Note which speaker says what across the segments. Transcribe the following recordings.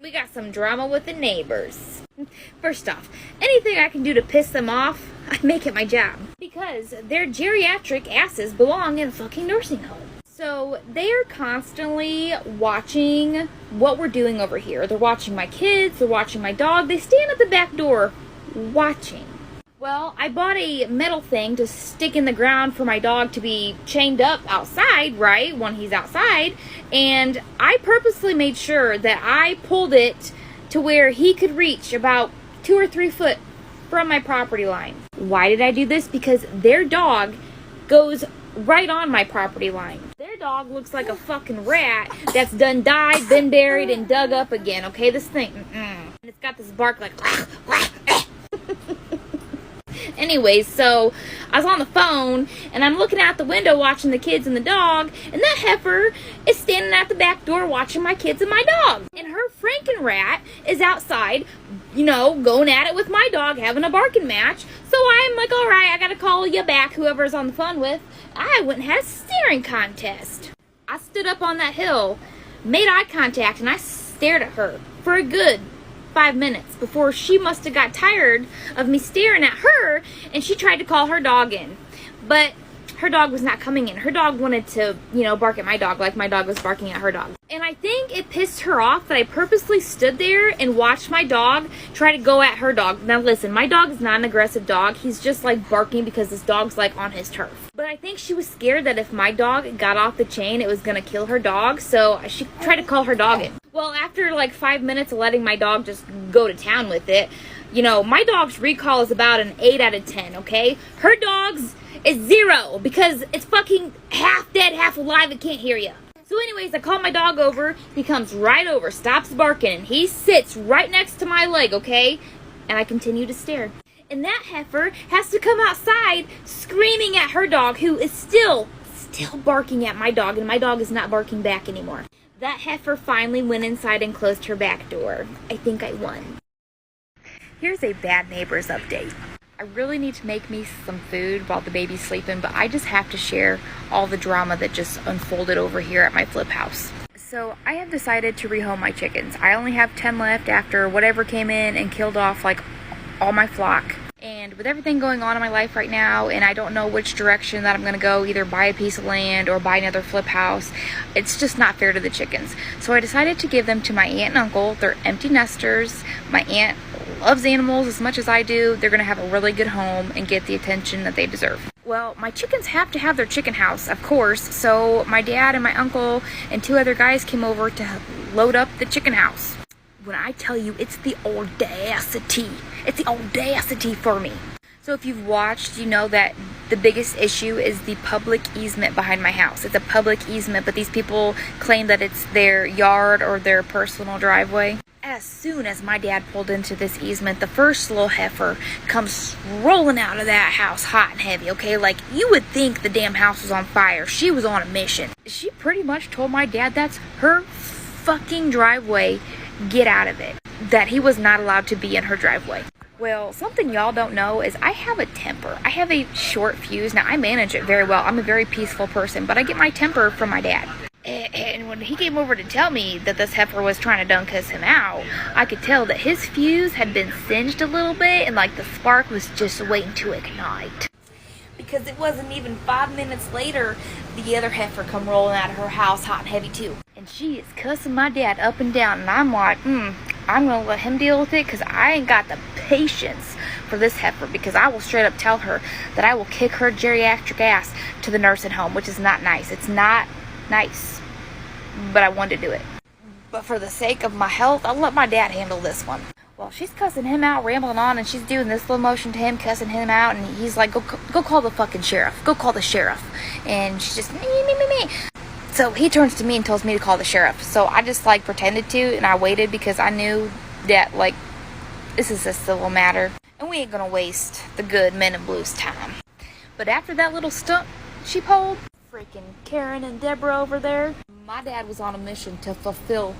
Speaker 1: We got some drama with the neighbors. First off, anything I can do to piss them off, I make it my job. Because their geriatric asses belong in a fucking nursing home. So they are constantly watching what we're doing over here. They're watching my kids, they're watching my dog. They stand at the back door watching. Well, I bought a metal thing to stick in the ground for my dog to be chained up outside, right, when he's outside. And I purposely made sure that I pulled it to where he could reach about 2 or 3 foot from my property line. Why did I do this? Because their dog goes right on my property line. Their dog looks like a fucking rat that's done died, been buried, and dug up again, okay? This thing, and it's got this bark like... Anyways, so I was on the phone and I'm looking out the window watching the kids and the dog, and that heifer is standing at the back door watching my kids and my dog. And her Frankenrat is outside, you know, going at it with my dog, having a barking match. So I'm like, all right, I gotta call you back, whoever's on the phone with. I went and had a staring contest. I stood up on that hill, made eye contact, and I stared at her for a good 5 minutes before she must have got tired of me staring at her, and she tried to call her dog in. But her dog was not coming in. Her dog wanted to, you know, bark at my dog like my dog was barking at her dog. And I think it pissed her off that I purposely stood there and watched my dog try to go at her dog. Now listen, my dog is not an aggressive dog. He's just like barking because this dog's like on his turf. But I think she was scared that if my dog got off the chain, it was gonna kill her dog. So she tried to call her dog in. Well, after like 5 minutes of letting my dog just go to town with it, you know, my dog's recall is about an 8 out of 10, okay? Her dog's is 0 because it's fucking half dead, half alive, it can't hear you. So anyways, I call my dog over, he comes right over, stops barking, and he sits right next to my leg, okay? And I continue to stare. And that heifer has to come outside screaming at her dog, who is still barking at my dog, and my dog is not barking back anymore. That heifer finally went inside and closed her back door. I think I won. Here's a bad neighbors update. I really need to make me some food while the baby's sleeping, but I just have to share all the drama that just unfolded over here at my flip house. So I have decided to rehome my chickens. I only have 10 left after whatever came in and killed off like all my flock. And with everything going on in my life right now, and I don't know which direction that I'm going to go, either buy a piece of land or buy another flip house, it's just not fair to the chickens. So I decided to give them to my aunt and uncle. They're empty nesters. My aunt loves animals as much as I do. They're going to have a really good home and get the attention that they deserve. Well, my chickens have to have their chicken house, of course, so my dad and my uncle and 2 other guys came over to load up the chicken house. When I tell you, it's the audacity. It's the audacity for me. So if you've watched, you know that the biggest issue is the public easement behind my house. It's a public easement, but these people claim that it's their yard or their personal driveway. As soon as my dad pulled into this easement, the first little heifer comes rolling out of that house hot and heavy, okay? Like, you would think the damn house was on fire. She was on a mission. She pretty much told my dad that's her fucking driveway. Get out of it. That he was not allowed to be in her driveway. Well, something y'all don't know is I have a temper. I have a short fuse. Now, I manage it very well. I'm a very peaceful person, but I get my temper from my dad. And when he came over to tell me that this heifer was trying to done cuss him out, I could tell that his fuse had been singed a little bit, and like the spark was just waiting to ignite. Because it wasn't even 5 minutes later, the other heifer come rolling out of her house hot and heavy too. And she is cussing my dad up and down, and I'm like, I'm gonna let him deal with it, because I ain't got the patience for this heifer, because I will straight up tell her that I will kick her geriatric ass to the nursing home, which is not nice. It's not nice, but I wanted to do it. But for the sake of my health, I'll let my dad handle this one. Well, she's cussing him out, rambling on, and she's doing this slow motion to him, cussing him out, and he's like, go call the fucking sheriff. Go call the sheriff. And she's just, me. So he turns to me and tells me to call the sheriff. So I just like pretended to, and I waited because I knew that like this is a civil matter, and we ain't gonna waste the good men in blues time. But after that little stunt she pulled, freaking Karen and Deborah over there, my dad was on a mission to fulfill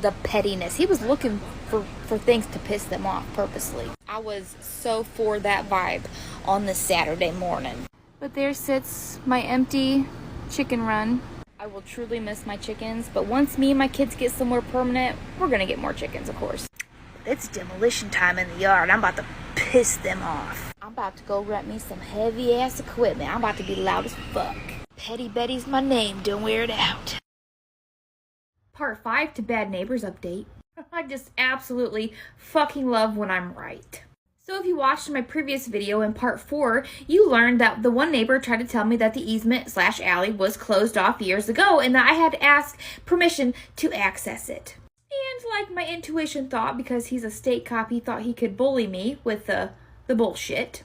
Speaker 1: the pettiness. He was looking for things to piss them off purposely. I was so for that vibe on this Saturday morning. But there sits my empty chicken run. I will truly miss my chickens, but once me and my kids get somewhere permanent, we're gonna get more chickens, of course.
Speaker 2: It's demolition time in the yard. I'm about to piss them off.
Speaker 1: I'm about to go rent me some heavy-ass equipment. I'm about to be loud as fuck.
Speaker 2: Petty Betty's my name. Don't wear it out.
Speaker 1: Part 5 to Bad Neighbors update. I just absolutely fucking love when I'm right. So if you watched my previous video in part 4, you learned that the one neighbor tried to tell me that the easement/alley was closed off years ago and that I had to ask permission to access it. And like my intuition thought, because he's a state cop, he thought he could bully me with the bullshit.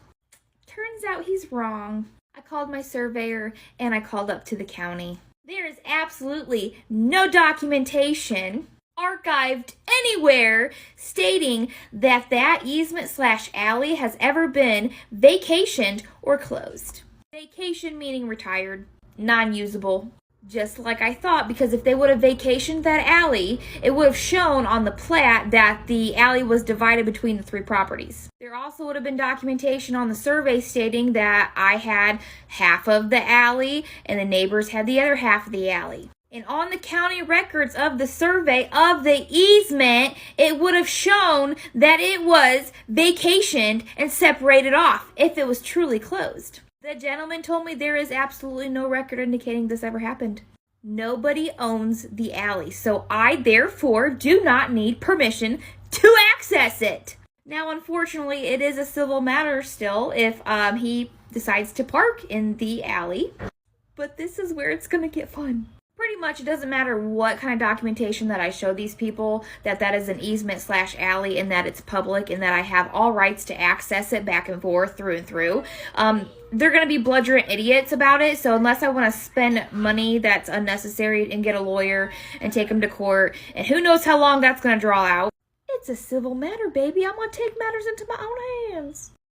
Speaker 1: Turns out he's wrong. I called my surveyor and I called up to the county. There is absolutely no documentation archived anywhere stating that that easement/alley has ever been vacationed or closed. Vacation meaning retired, non-usable. Just like I thought, because if they would have vacationed that alley, it would have shown on the plat that the alley was divided between the 3 properties. There also would have been documentation on the survey stating that I had half of the alley and the neighbors had the other half of the alley. And on the county records of the survey of the easement, it would have shown that it was vacationed and separated off if it was truly closed. The gentleman told me there is absolutely no record indicating this ever happened. Nobody owns the alley, so I therefore do not need permission to access it. Now, unfortunately, it is a civil matter still if he decides to park in the alley. But this is where it's going to get fun. Pretty much, it doesn't matter what kind of documentation that I show these people, that is an easement/alley and that it's public and that I have all rights to access it back and forth through and through. They're going to be bludgeon idiots about it, so unless I want to spend money that's unnecessary and get a lawyer and take them to court, and who knows how long that's going to draw out. It's a civil matter, baby. I'm going to take matters into my own hands.